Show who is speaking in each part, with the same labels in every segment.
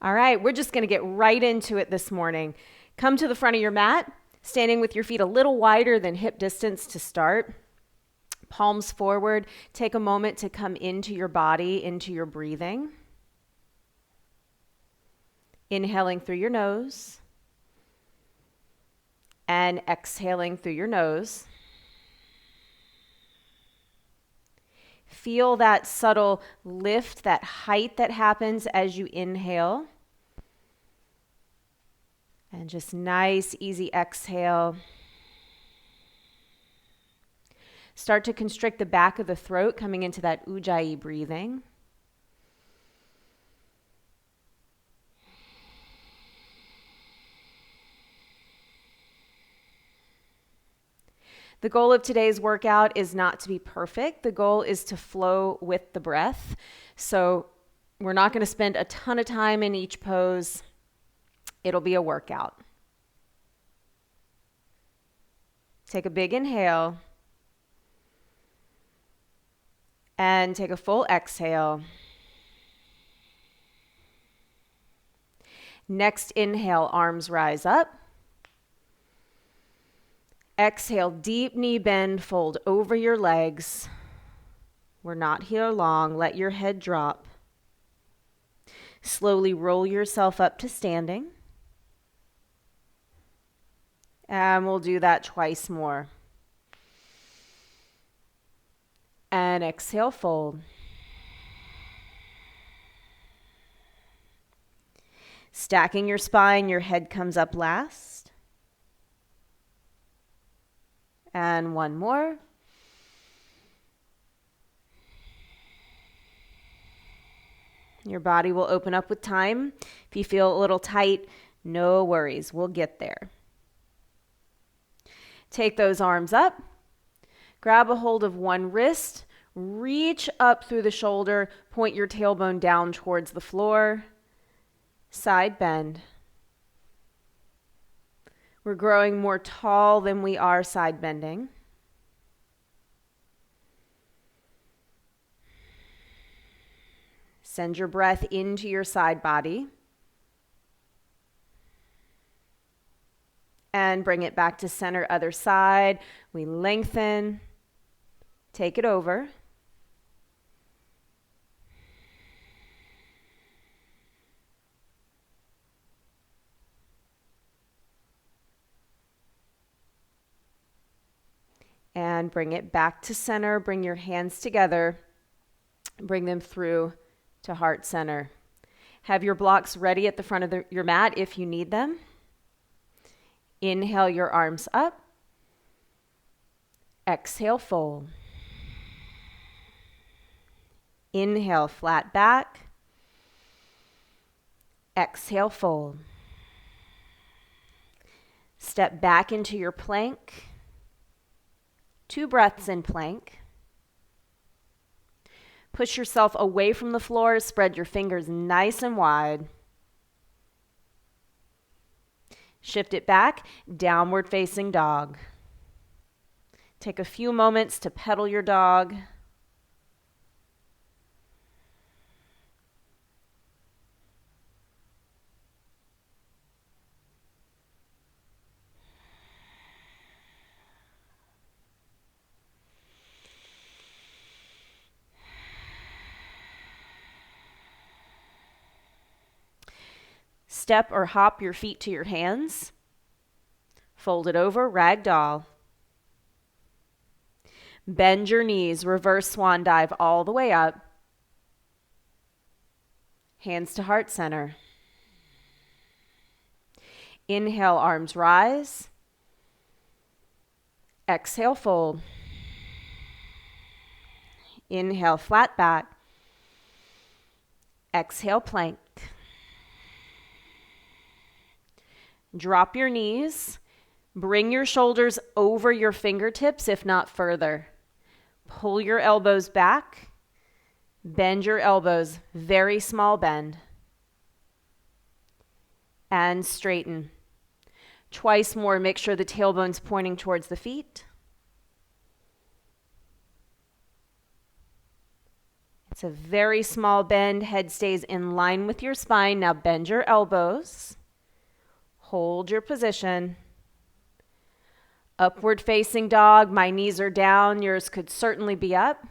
Speaker 1: All right, we're just going to get right into it this morning. Come to the front of your mat, standing with your feet a little wider than hip distance to start. Palms forward. Take a moment to come into your body, into your breathing. Inhaling through your nose and exhaling through your nose. Feel that subtle lift, that height that happens as you inhale. And just nice, easy exhale. Start to constrict the back of the throat, coming into that Ujjayi breathing. The goal of today's workout is not to be perfect. The goal is to flow with the breath. So we're not going to spend a ton of time in each pose. It'll be a workout. Take a big inhale. And take a full exhale. Next inhale, arms rise up. Exhale, deep knee bend, fold over your legs. We're not here long. Let your head drop. Slowly roll yourself up to standing. And we'll do that twice more. And exhale, fold. Stacking your spine, your head comes up last. And one more. Your body will open up with time. If you feel a little tight, no worries. We'll get there. Take those arms up. Grab a hold of one wrist. Reach up through the shoulder. Point your tailbone down towards the floor. Side bend. We're growing more tall than we are side bending. Send your breath into your side body. And bring it back to center, other side. We lengthen. Take it over. And bring it back to center. Bring your hands together. Bring them through to heart center. Have your blocks ready at the front of your mat if you need them. Inhale your arms up. Exhale, fold. Inhale, flat back. Exhale, fold. Step back into your plank. 2 breaths in plank. Push yourself away from the floor. Spread your fingers nice and wide. Shift it back, downward facing dog. Take a few moments to pedal your dog. Step or hop your feet to your hands. Fold it over, ragdoll. Bend your knees, reverse swan dive all the way up. Hands to heart center. Inhale, arms rise. Exhale, fold. Inhale, flat back. Exhale, plank. Drop your knees. Bring your shoulders over your fingertips, if not further. Pull your elbows back. Bend your elbows, very small bend. And straighten. Twice more, make sure the tailbone's pointing towards the feet. It's a very small bend. Head stays in line with your spine. Now bend your elbows. Hold your position. Upward facing dog. My knees are down. Yours could certainly be up.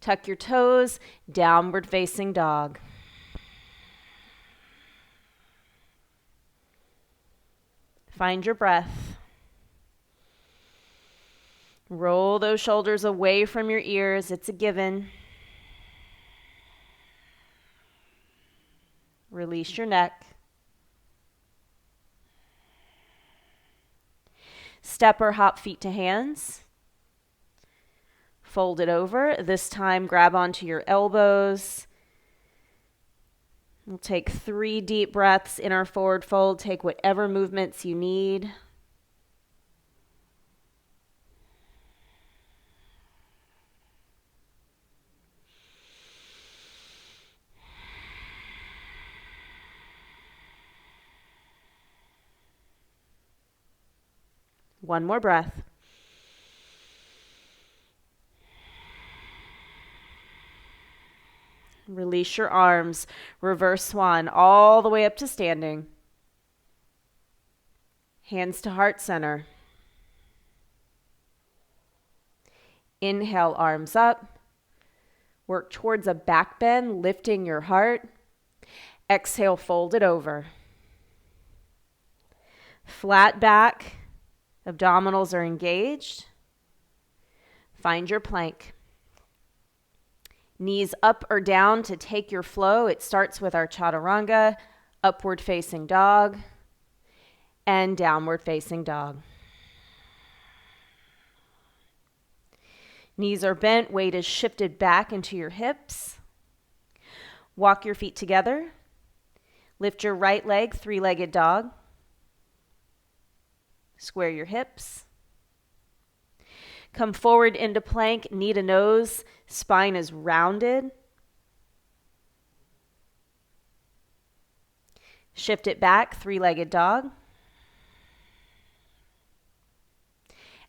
Speaker 1: Tuck your toes. Downward facing dog. Find your breath. Roll those shoulders away from your ears. It's a given. Release your neck. Step or hop feet to hands. Fold it over. This time grab onto your elbows. We'll take 3 deep breaths in our forward fold. Take whatever movements you need. One more breath. Release your arms. Reverse swan all the way up to standing. Hands to heart center. Inhale, arms up. Work towards a back bend, lifting your heart. Exhale, fold it over. Flat back. Abdominals are engaged. Find your plank. Knees up or down to take your flow. It starts with our chaturanga, upward facing dog, and downward facing dog. Knees are bent, weight is shifted back into your hips. Walk your feet together. Lift your right leg, 3-legged dog. Square your hips. Come forward into plank, knee to nose, spine is rounded. Shift it back, 3-legged dog.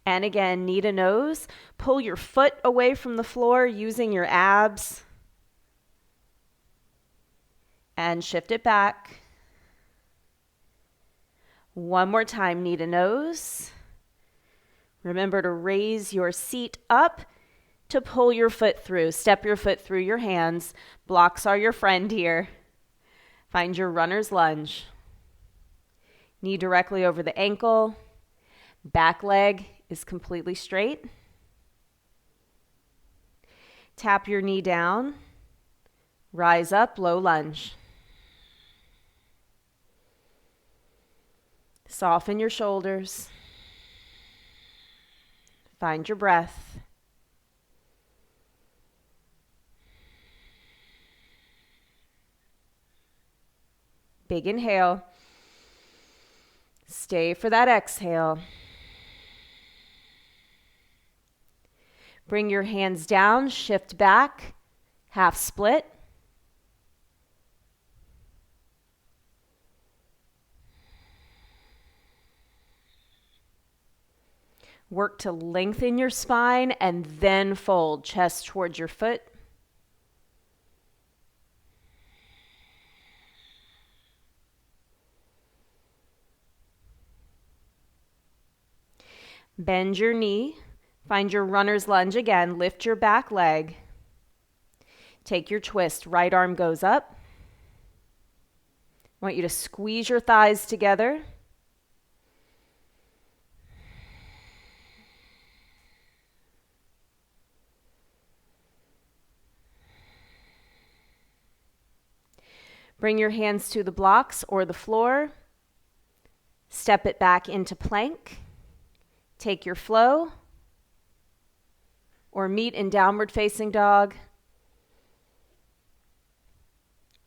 Speaker 1: And again, knee to nose. Pull your foot away from the floor using your abs. And shift it back. One more time, knee to nose. Remember to raise your seat up to pull your foot through. Step your foot through your hands. Blocks are your friend here. Find your runner's lunge. Knee directly over the ankle. Back leg is completely straight. Tap your knee down. Rise up, low lunge. Soften your shoulders. Find your breath. Big inhale. Stay for that exhale. Bring your hands down, shift back, half split. Work to lengthen your spine and then fold, chest towards your foot. Bend your knee. Find your runner's lunge again. Lift your back leg. Take your twist. Right arm goes up. I want you to squeeze your thighs together. Bring your hands to the blocks or the floor. Step it back into plank. Take your flow. Or meet in downward facing dog.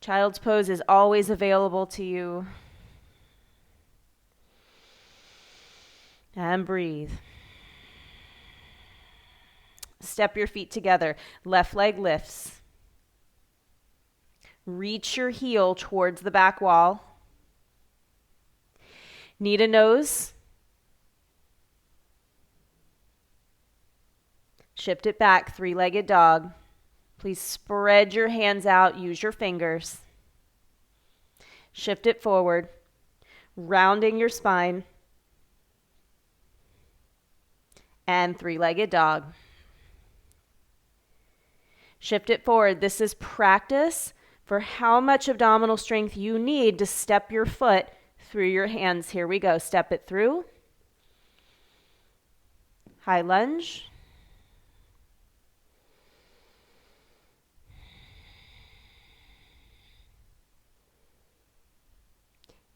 Speaker 1: Child's pose is always available to you. And breathe. Step your feet together. Left leg lifts. Reach your heel towards the back wall. Knee to nose. Shift it back, 3-legged dog. Please spread your hands out. Use your fingers. Shift it forward, rounding your spine. And three-legged dog. Shift it forward. This is practice for how much abdominal strength you need to step your foot through your hands. Here we go. Step it through. High lunge.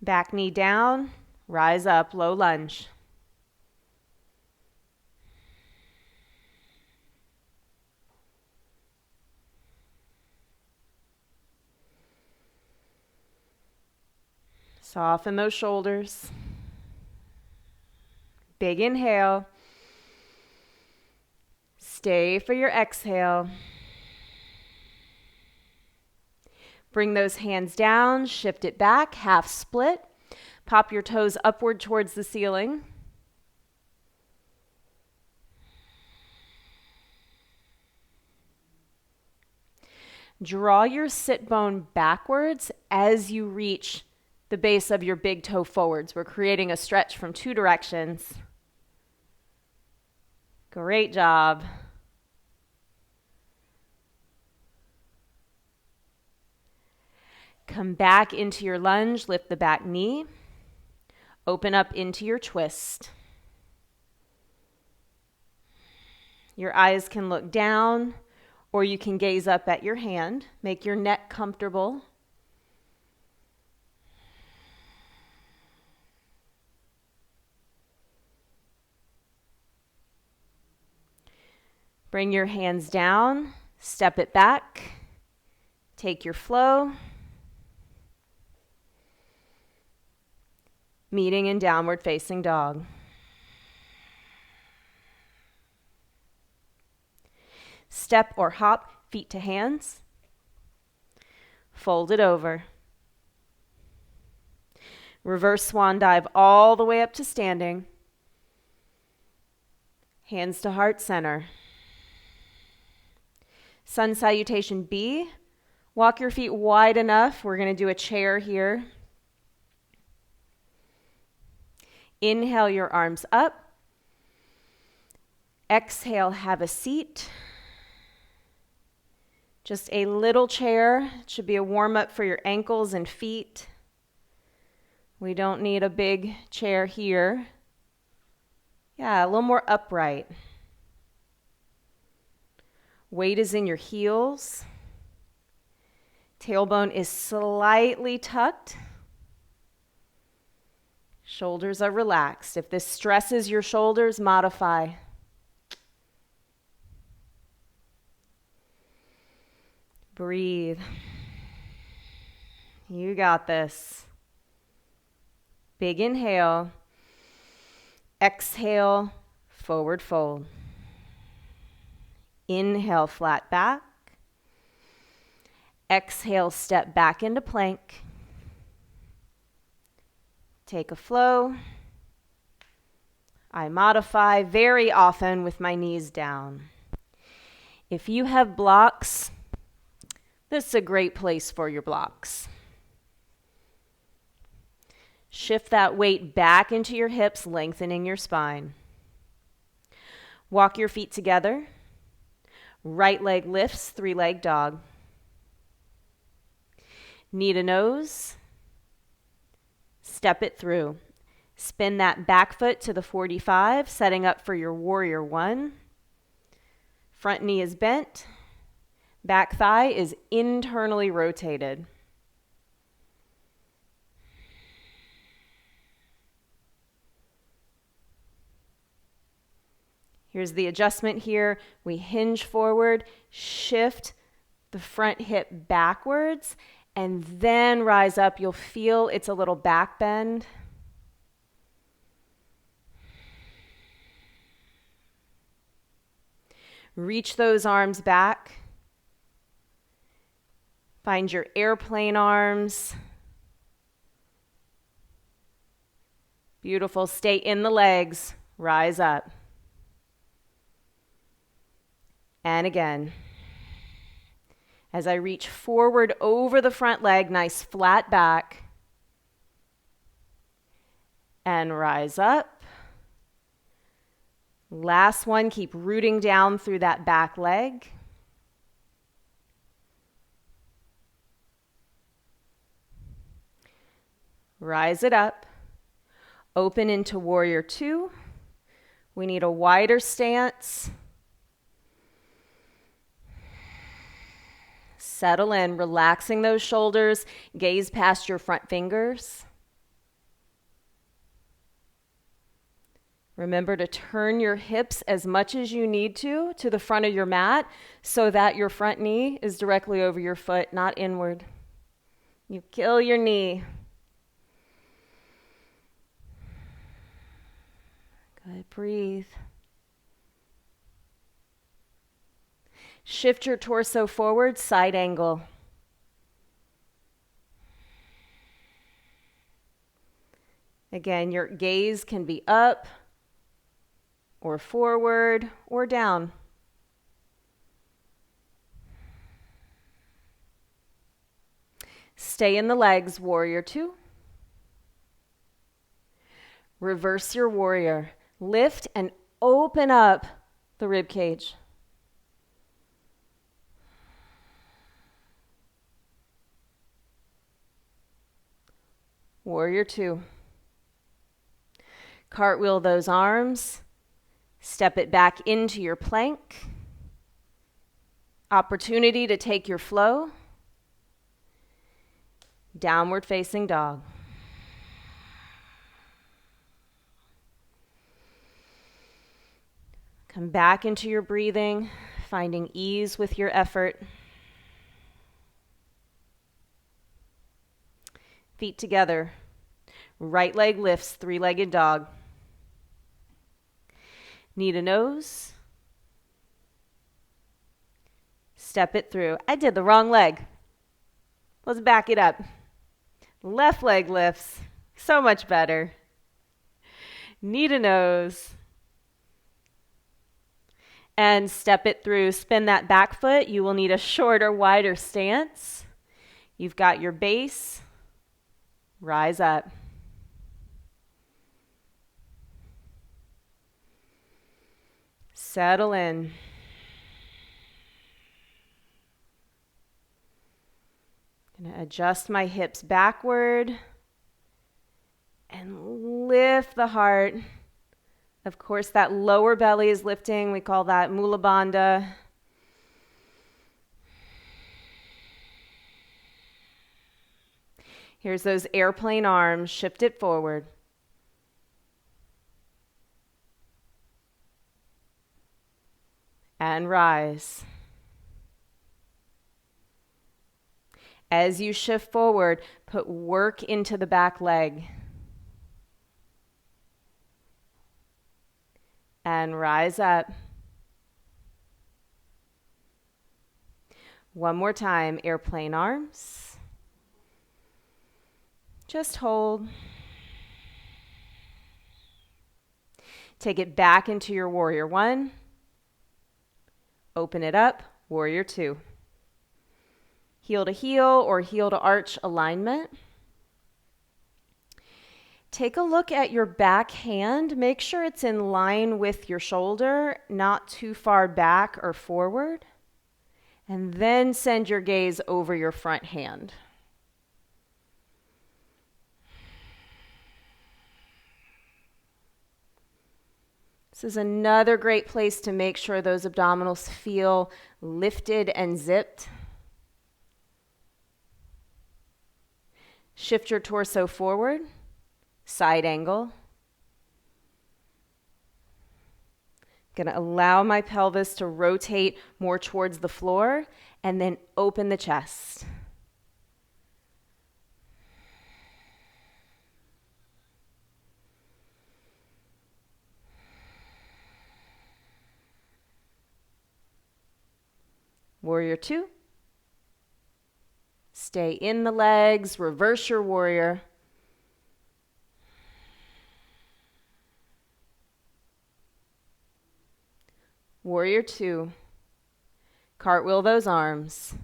Speaker 1: Back knee down. Rise up. Low lunge. Soften those shoulders. Big inhale. Stay for your exhale. Bring those hands down, shift it back, half split. Pop your toes upward towards the ceiling. Draw your sit bone backwards as you reach the base of your big toe forwards. We're creating a stretch from two directions. Great job. Come back into your lunge, lift the back knee. Open up into your twist. Your eyes can look down, or you can gaze up at your hand. Make your neck comfortable. Bring your hands down, step it back, take your flow. Meeting in downward facing dog. Step or hop, feet to hands. Fold it over. Reverse swan dive all the way up to standing. Hands to heart center. Sun salutation B. Walk your feet wide enough. We're going to do a chair here. Inhale your arms up. Exhale, have a seat. Just a little chair. It should be a warm-up for your ankles and feet. We don't need a big chair here. Yeah, a little more upright. Weight is in your heels. Tailbone is slightly tucked. Shoulders are relaxed. If this stresses your shoulders, modify. Breathe. You got this. Big inhale. Exhale, forward fold. Inhale, flat back. Exhale, step back into plank. Take a flow. I modify very often with my knees down. If you have blocks, this is a great place for your blocks. Shift that weight back into your hips, lengthening your spine. Walk your feet together. Right leg lifts, three-leg dog. Knee to nose. Step it through. Spin that back foot to the 45, setting up for your warrior one. Front knee is bent. Back thigh is internally rotated. Here's the adjustment here. We hinge forward, shift the front hip backwards, and then rise up. You'll feel it's a little back bend. Reach those arms back. Find your airplane arms. Beautiful. Stay in the legs. Rise up. And again. As I reach forward over the front leg, nice flat back. And rise up. Last one, keep rooting down through that back leg. Rise it up. Open into warrior two. We need a wider stance. Settle in, relaxing those shoulders. Gaze past your front fingers. Remember to turn your hips as much as you need to the front of your mat so that your front knee is directly over your foot, not inward. You kill your knee. Good, breathe. Shift your torso forward, side angle. Again, your gaze can be up or forward or down. Stay in the legs, warrior two. Reverse your warrior. Lift and open up the rib cage. Warrior two. Cartwheel those arms. Step it back into your plank. Opportunity to take your flow. Downward facing dog. Come back into your breathing, finding ease with your effort. Feet together. Right leg lifts, three-legged dog. Knee to nose. Step it through. I did the wrong leg. Let's back it up. Left leg lifts. So much better. Knee to nose. And step it through. Spin that back foot. You will need a shorter, wider stance. You've got your base. Rise up. Settle in. I'm going to adjust my hips backward and lift the heart. Of course, that lower belly is lifting. We call that Mula Bandha. Here's those airplane arms. Shift it forward. And rise. As you shift forward, put work into the back leg. And rise up. One more time, airplane arms. Just hold. Take it back into your warrior one. Open it up, warrior two. Heel to heel or heel to arch alignment. Take a look at your back hand. Make sure it's in line with your shoulder, not too far back or forward. And then send your gaze over your front hand. This is another great place to make sure those abdominals feel lifted and zipped. Shift your torso forward, side angle. Going to allow my pelvis to rotate more towards the floor and then open the chest. Warrior two. Stay in the legs, reverse your warrior. Warrior two. Cartwheel those arms.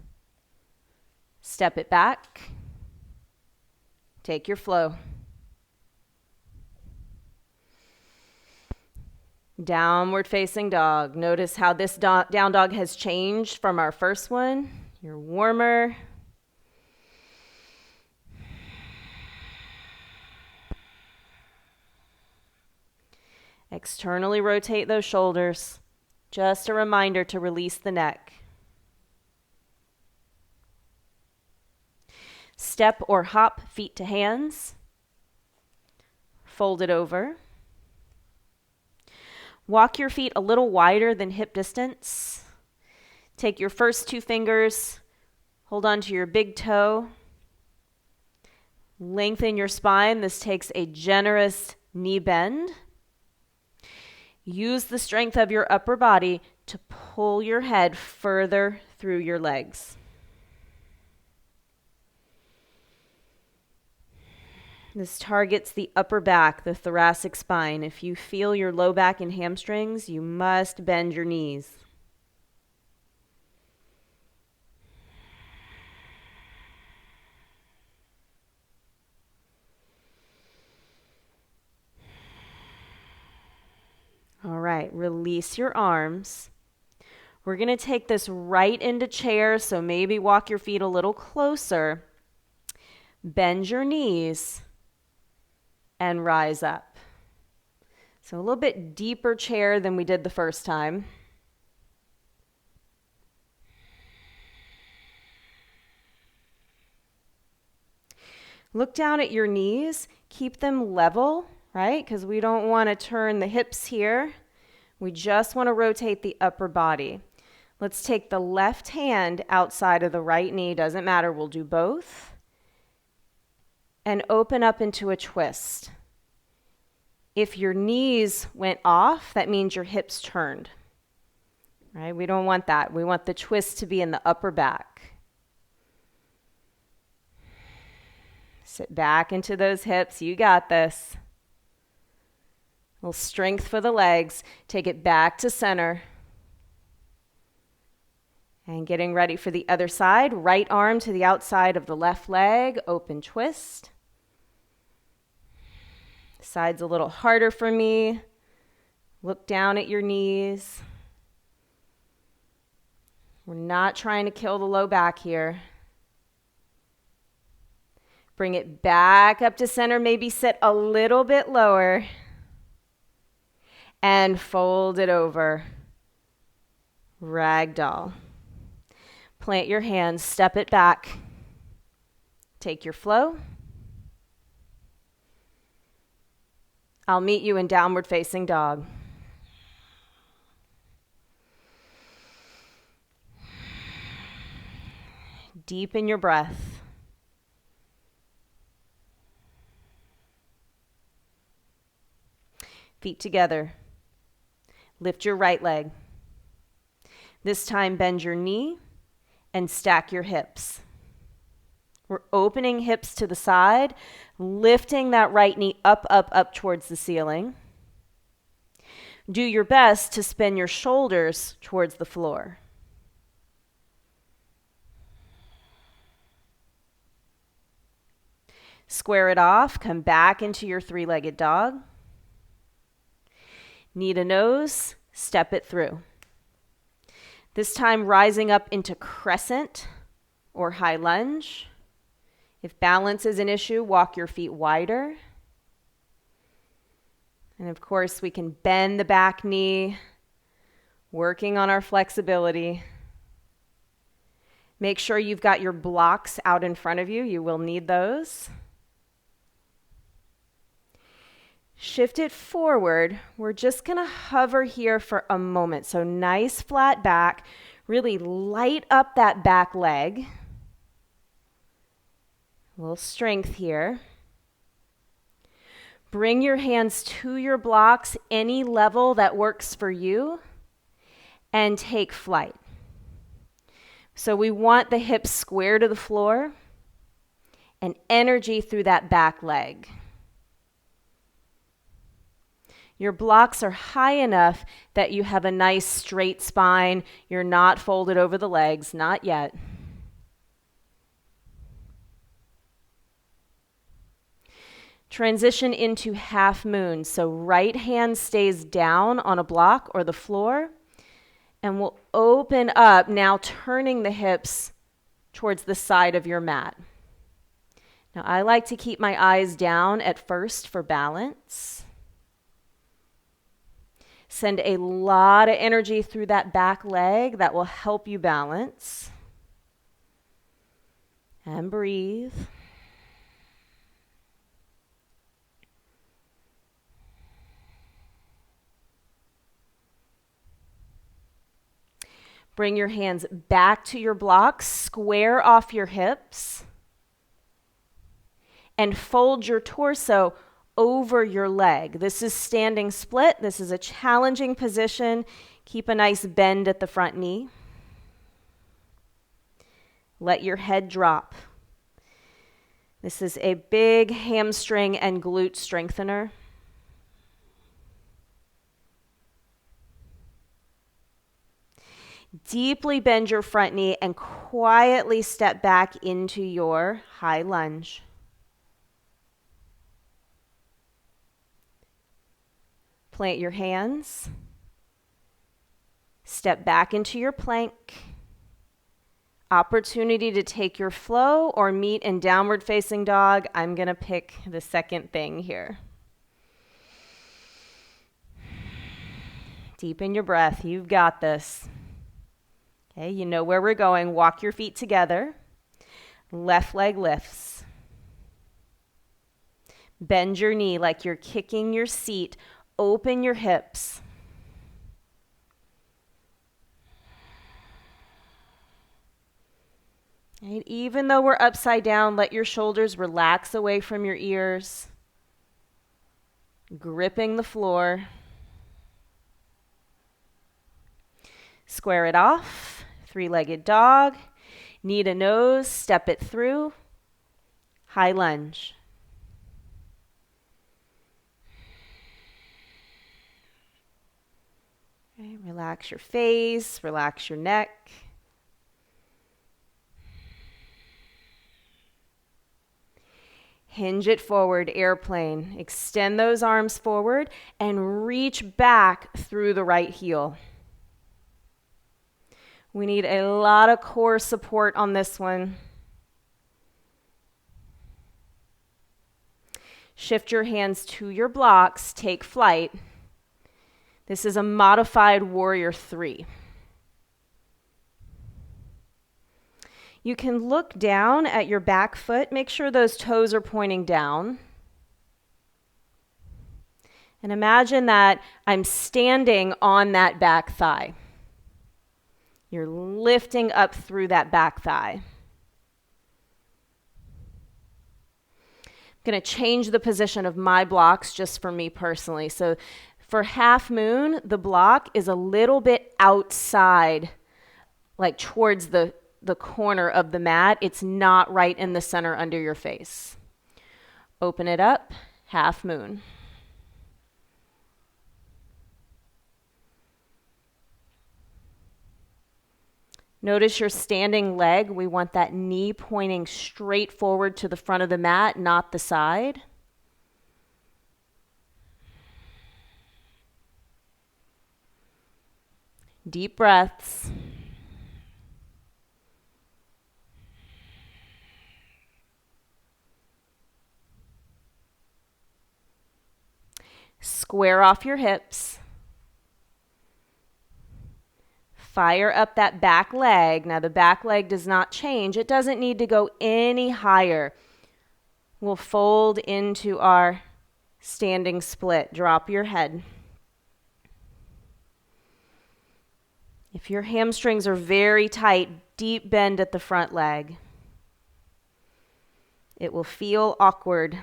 Speaker 1: Step it back. Take your flow. Downward facing dog. Notice how this down dog has changed from our first one. You're warmer. Externally rotate those shoulders. Just a reminder to release the neck. Step or hop feet to hands. Fold it over. Walk your feet a little wider than hip distance. Take your first two fingers, hold on to your big toe. Lengthen your spine. This takes a generous knee bend. Use the strength of your upper body to pull your head further through your legs. This targets the upper back, the thoracic spine. If you feel your low back and hamstrings, you must bend your knees. All right, release your arms. We're going to take this right into chair, so maybe walk your feet a little closer. Bend your knees and rise up. So a little bit deeper chair than we did the first time. Look down at your knees. Keep them level, right? Because we don't want to turn the hips here. We just want to rotate the upper body. Let's take the left hand outside of the right knee. Doesn't matter. We'll do both. And open up into a twist. If your knees went off, that means your hips turned. Right? We don't want that. We want the twist to be in the upper back. Sit back into those hips. You got this. A little strength for the legs. Take it back to center. And getting ready for the other side. Right arm to the outside of the left leg. Open twist. Side's a little harder for me. Look down at your knees. We're not trying to kill the low back here. Bring it back up to center. Maybe sit a little bit lower. And fold it over. Ragdoll. Plant your hands, step it back. Take your flow. I'll meet you in downward facing dog. Deepen your breath. Feet together. Lift your right leg. This time bend your knee and stack your hips. We're opening hips to the side, lifting that right knee up towards the ceiling. Do your best to spin your shoulders towards the floor. Square it off, come back into your three-legged dog. Knee to nose, step it through. This time rising up into crescent or high lunge. If balance is an issue, walk your feet wider. And of course, we can bend the back knee, working on our flexibility. Make sure you've got your blocks out in front of you. You will need those. Shift it forward. We're just going to hover here for a moment. So nice flat back. Really light up that back leg. A little strength here. Bring your hands to your blocks, any level that works for you, and take flight. So we want the hips square to the floor and energy through that back leg. Your blocks are high enough that you have a nice straight spine. You're not folded over the legs, not yet. Transition into half moon. So right hand stays down on a block or the floor. And we'll open up, now turning the hips towards the side of your mat. Now I like to keep my eyes down at first for balance. Send a lot of energy through that back leg that will help you balance. And breathe. Bring your hands back to your blocks, square off your hips, and fold your torso over your leg. This is standing split. This is a challenging position. Keep a nice bend at the front knee. Let your head drop. This is a big hamstring and glute strengthener. Deeply bend your front knee and quietly step back into your high lunge. Plant your hands. Step back into your plank. Opportunity to take your flow or meet in downward facing dog. I'm going to pick the second thing here. Deepen your breath. You've got this. Okay, you know where we're going. Walk your feet together. Left leg lifts. Bend your knee like you're kicking your seat. Open your hips. And even though we're upside down, let your shoulders relax away from your ears. Gripping the floor. Square it off. Three-legged dog. Knee to nose. Step it through. High lunge. Okay, relax your face. Relax your neck. Hinge it forward, airplane. Extend those arms forward and reach back through the right heel. We need a lot of core support on this one. Shift your hands to your blocks, take flight. This is a modified warrior 3. You can look down at your back foot. Make sure those toes are pointing down. And imagine that I'm standing on that back thigh. You're lifting up through that back thigh. I'm going to change the position of my blocks just for me personally. So for half moon, the block is a little bit outside, like towards the corner of the mat. It's not right in the center under your face. Open it up, half moon. Notice your standing leg. We want that knee pointing straight forward to the front of the mat, not the side. Deep breaths. Square off your hips. Fire up that back leg. Now the back leg does not change. It doesn't need to go any higher. We'll fold into our standing split. Drop your head. If your hamstrings are very tight, deep bend at the front leg. It will feel awkward.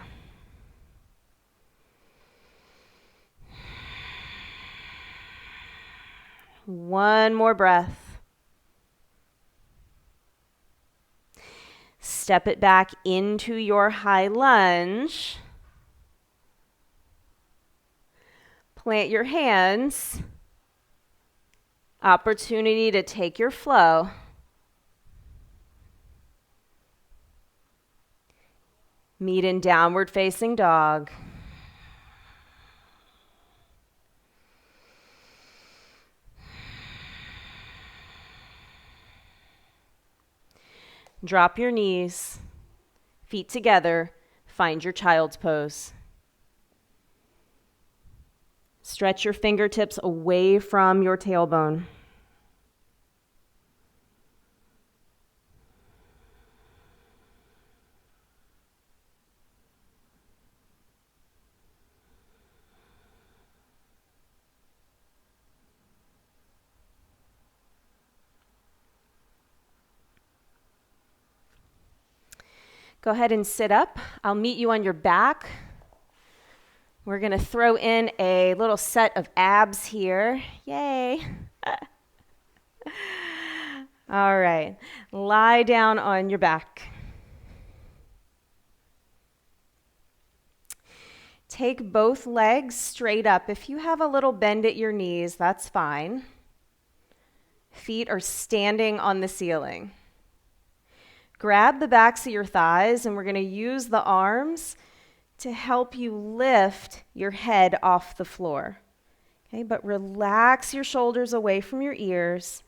Speaker 1: One more breath. Step it back into your high lunge. Plant your hands. Opportunity to take your flow. Meet in downward facing dog. Drop your knees, feet together, find your child's pose. Stretch your fingertips away from your tailbone. Go ahead and sit up. I'll meet you on your back. We're going to throw in a little set of abs here. Yay. All right. Lie down on your back. Take both legs straight up. If you have a little bend at your knees, that's fine. Feet are standing on the ceiling. Grab the backs of your thighs, and we're going to use the arms to help you lift your head off the floor. Okay, but relax your shoulders away from your ears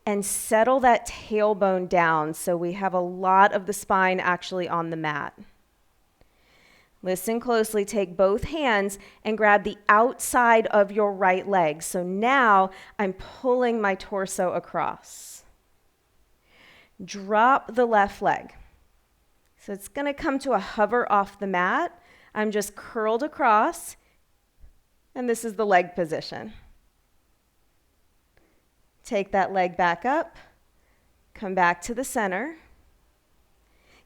Speaker 1: and settle that tailbone down so we have a lot of the spine actually on the mat. Listen closely. Take both hands and grab the outside of your right leg. So now I'm pulling my torso across. Drop the left leg. So it's going to come to a hover off the mat. I'm just curled across, and this is the leg position. Take that leg back up, come back to the center.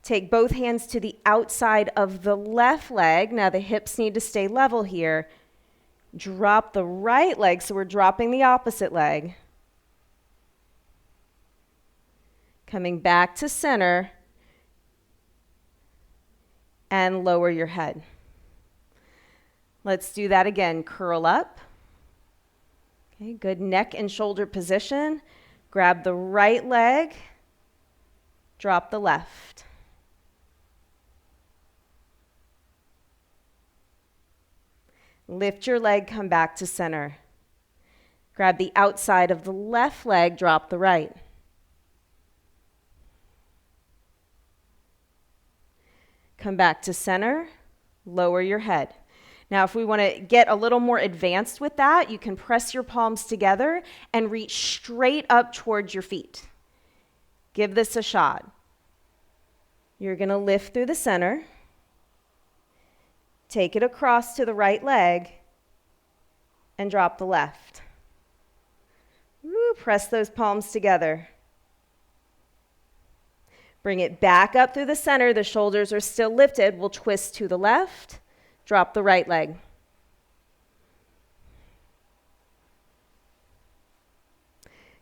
Speaker 1: Take both hands to the outside of the left leg. Now the hips need to stay level here. Drop the right leg, so we're dropping the opposite leg. Coming back to center, and lower your head. Let's do that again. Curl up. Okay, good neck and shoulder position. Grab the right leg, drop the left. Lift your leg, come back to center. Grab the outside of the left leg, drop the right. Come back to center, lower your head. Now, if we want to get a little more advanced with that, you can press your palms together and reach straight up towards your feet. Give this a shot. You're going to lift through the center, take it across to the right leg, and drop the left. Woo, press those palms together. Bring it back up through the center. The shoulders are still lifted. We'll twist to the left, drop the right leg.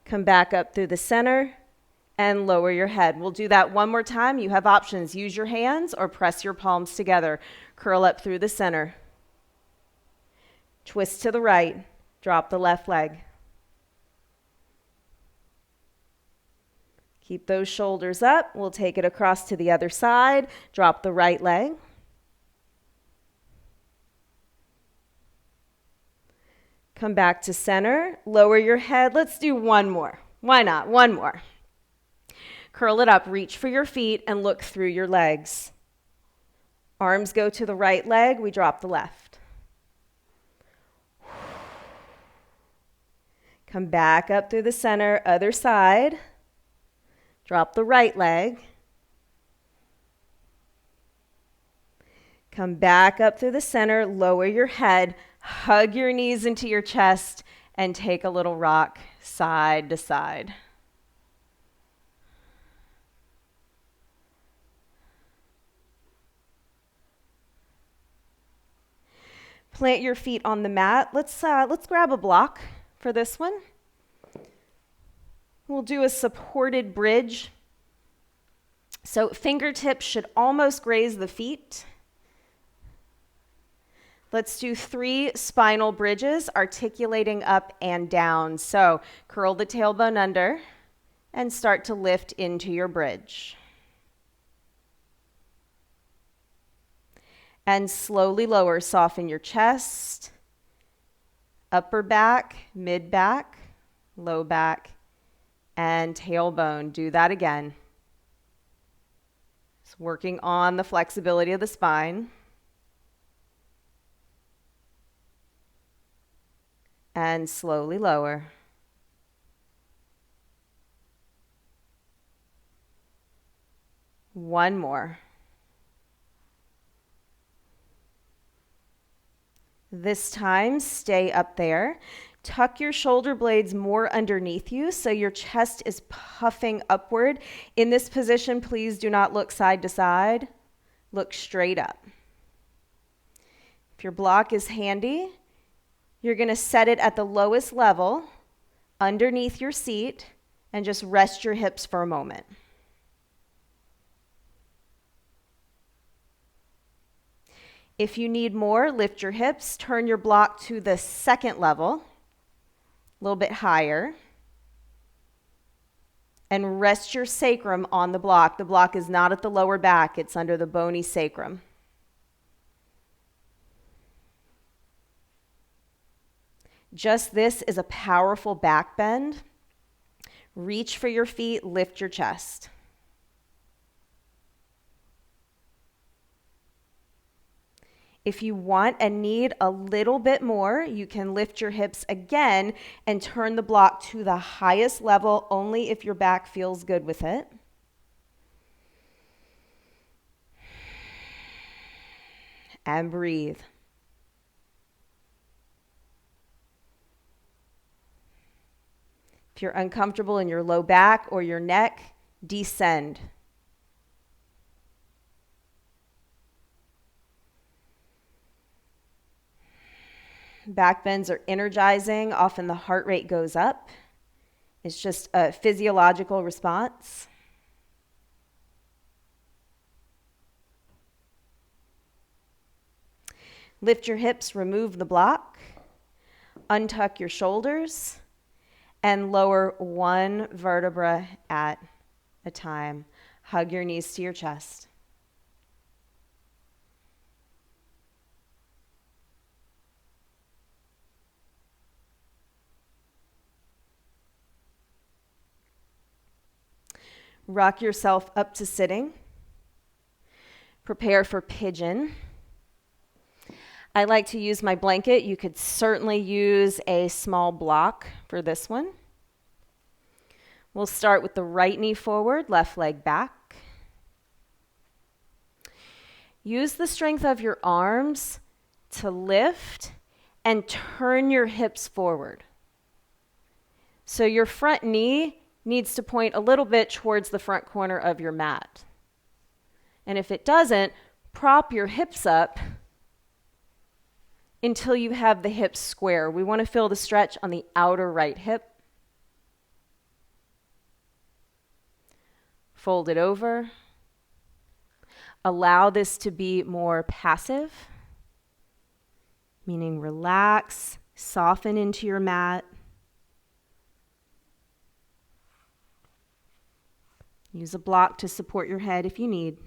Speaker 1: Come back up through the center and lower your head. We'll do that one more time. You have options. Use your hands or press your palms together. Curl up through the center. Twist to the right, drop the left leg. Keep those shoulders up. We'll take it across to the other side. Drop the right leg. Come back to center. Lower your head. Let's do one more. Why not? One more. Curl it up. Reach for your feet and look through your legs. Arms go to the right leg. We drop the left. Come back up through the center. Other side. Drop the right leg. Come back up through the center, lower your head, hug your knees into your chest, and take a little rock side to side. Plant your feet on the mat. Let's grab a block for this one. We'll do a supported bridge. So fingertips should almost graze the feet. Let's do 3 spinal bridges, articulating up and down. So curl the tailbone under and start to lift into your bridge. And slowly lower. Soften your chest, upper back, mid back, low back, and tailbone. Do that again. It's working on the flexibility of the spine. And slowly lower. One more. This time, stay up there. Tuck your shoulder blades more underneath you so your chest is puffing upward. In this position, please do not look side to side. Look straight up. If your block is handy, you're going to set it at the lowest level underneath your seat and just rest your hips for a moment. If you need more, lift your hips, turn your block to the second level, a little bit higher, and rest your sacrum on the block. The block is not at the lower back, it's under the bony sacrum. Just this is a powerful back bend. Reach for your feet, lift your chest. If you want and need a little bit more, you can lift your hips again and turn the block to the highest level only if your back feels good with it. And breathe. If you're uncomfortable in your low back or your neck, descend. Back bends are energizing. Often the heart rate goes up. It's just a physiological response. Lift your hips, remove the block. Untuck your shoulders and lower one vertebra at a time. Hug your knees to your chest. Rock yourself up to sitting. Prepare for pigeon. I like to use my blanket. You could certainly use a small block for this one. We'll start with the right knee forward, left leg back. Use the strength of your arms to lift and turn your hips forward. So your front knee needs to point a little bit towards the front corner of your mat. And if it doesn't, prop your hips up until you have the hips square. We want to feel the stretch on the outer right hip. Fold it over. Allow this to be more passive, meaning relax, soften into your mat. Use a block to support your head if you need.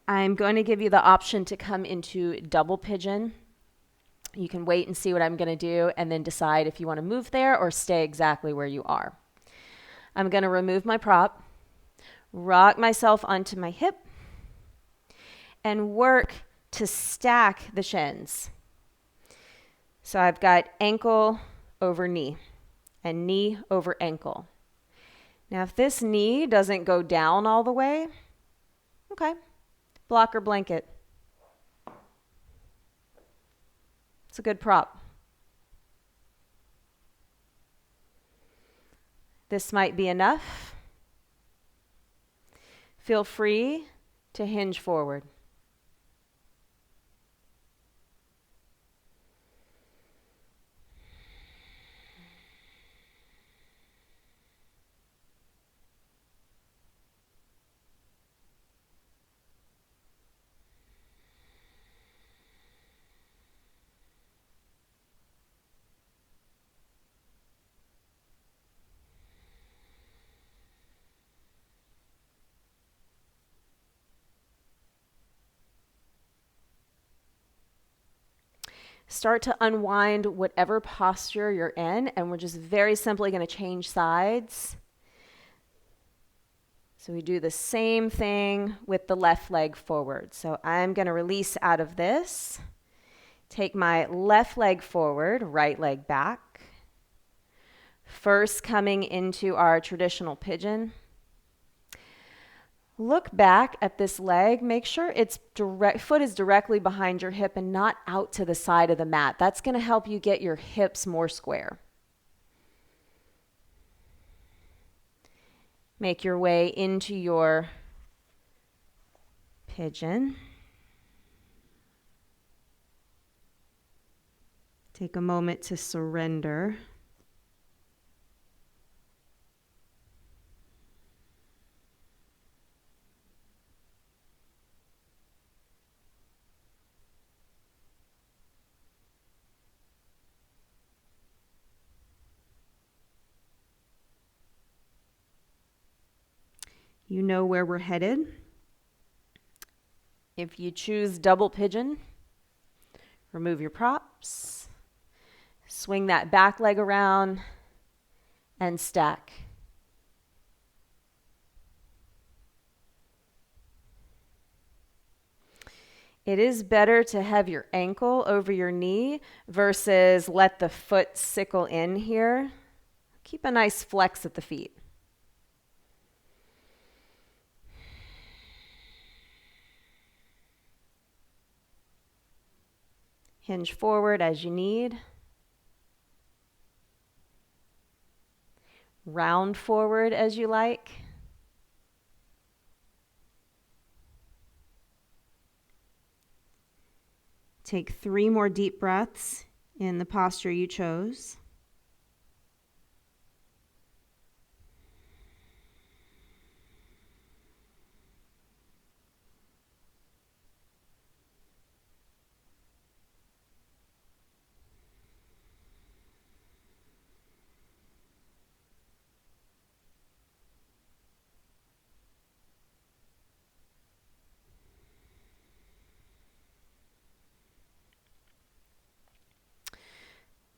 Speaker 1: I'm going to give you the option to come into double pigeon. You can wait and see what I'm going to do and then decide if you want to move there or stay exactly where you are. I'm going to remove my prop, rock myself onto my hip, and work to stack the shins. So I've got ankle over knee and knee over ankle. Now if this knee doesn't go down all the way, okay. Block or blanket. It's a good prop. This might be enough. Feel free to hinge forward. Start to unwind whatever posture you're in, and we're just very simply going to change sides. So we do the same thing with the left leg forward. So I'm going to release out of this. Take my left leg forward, right leg back. First coming into our traditional pigeon. Look back at this leg. Make sure its foot is directly behind your hip and not out to the side of the mat. That's going to help you get your hips more square. Make your way into your pigeon. Take a moment to surrender. You know where we're headed. If you choose double pigeon, remove your props, swing that back leg around, and stack. It is better to have your ankle over your knee versus let the foot sickle in here. Keep a nice flex at the feet. Hinge forward as you need. Round forward as you like. Take 3 more deep breaths in the posture you chose.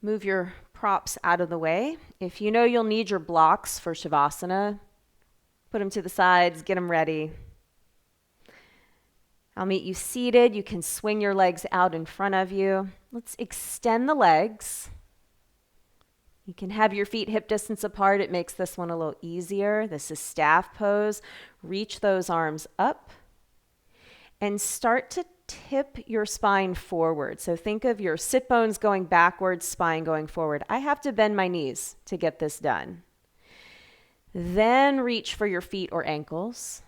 Speaker 1: Move your props out of the way. If you know you'll need your blocks for Shavasana, put them to the sides, get them ready. I'll meet you seated. You can swing your legs out in front of you. Let's extend the legs. You can have your feet hip distance apart. It makes this one a little easier. This is staff pose. Reach those arms up and start to tip your spine forward. So think of your sit bones going backwards, spine going forward. I have to bend my knees to get this done. Then reach for your feet or ankles.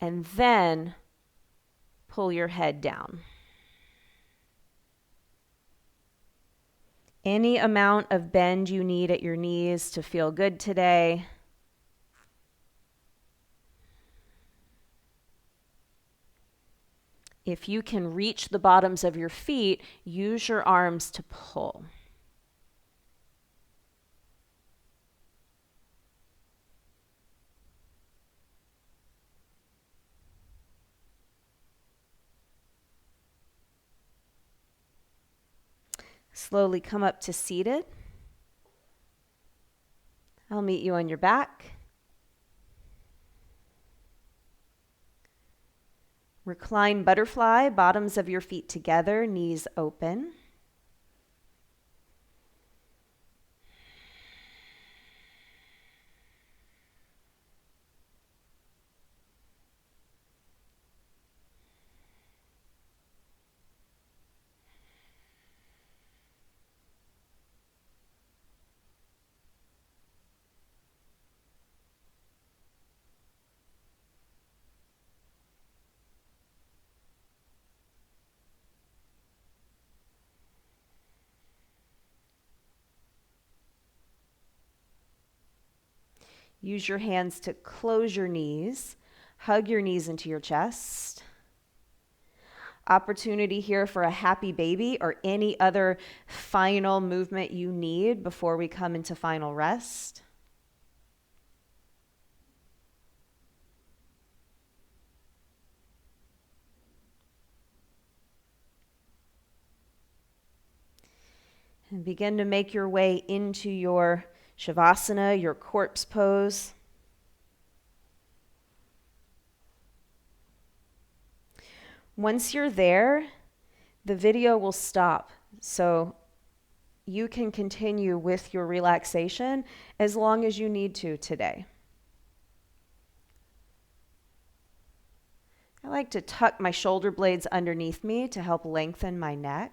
Speaker 1: And then pull your head down. Any amount of bend you need at your knees to feel good today. If you can reach the bottoms of your feet, use your arms to pull. Slowly come up to seated. I'll meet you on your back. Recline butterfly, bottoms of your feet together, knees open. Use your hands to close your knees. Hug your knees into your chest. Opportunity here for a happy baby or any other final movement you need before we come into final rest. And begin to make your way into your Shavasana, your corpse pose. Once you're there, the video will stop, so you can continue with your relaxation as long as you need to today. I like to tuck my shoulder blades underneath me to help lengthen my neck.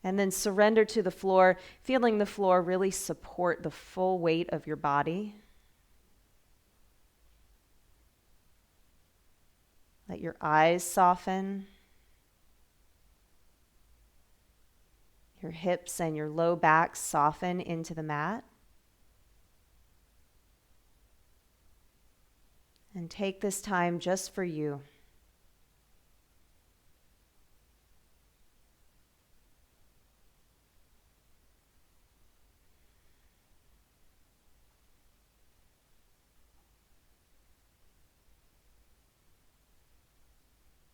Speaker 1: And then surrender to the floor, feeling the floor really support the full weight of your body. Let your eyes soften. Your hips and your low back soften into the mat. And take this time just for you.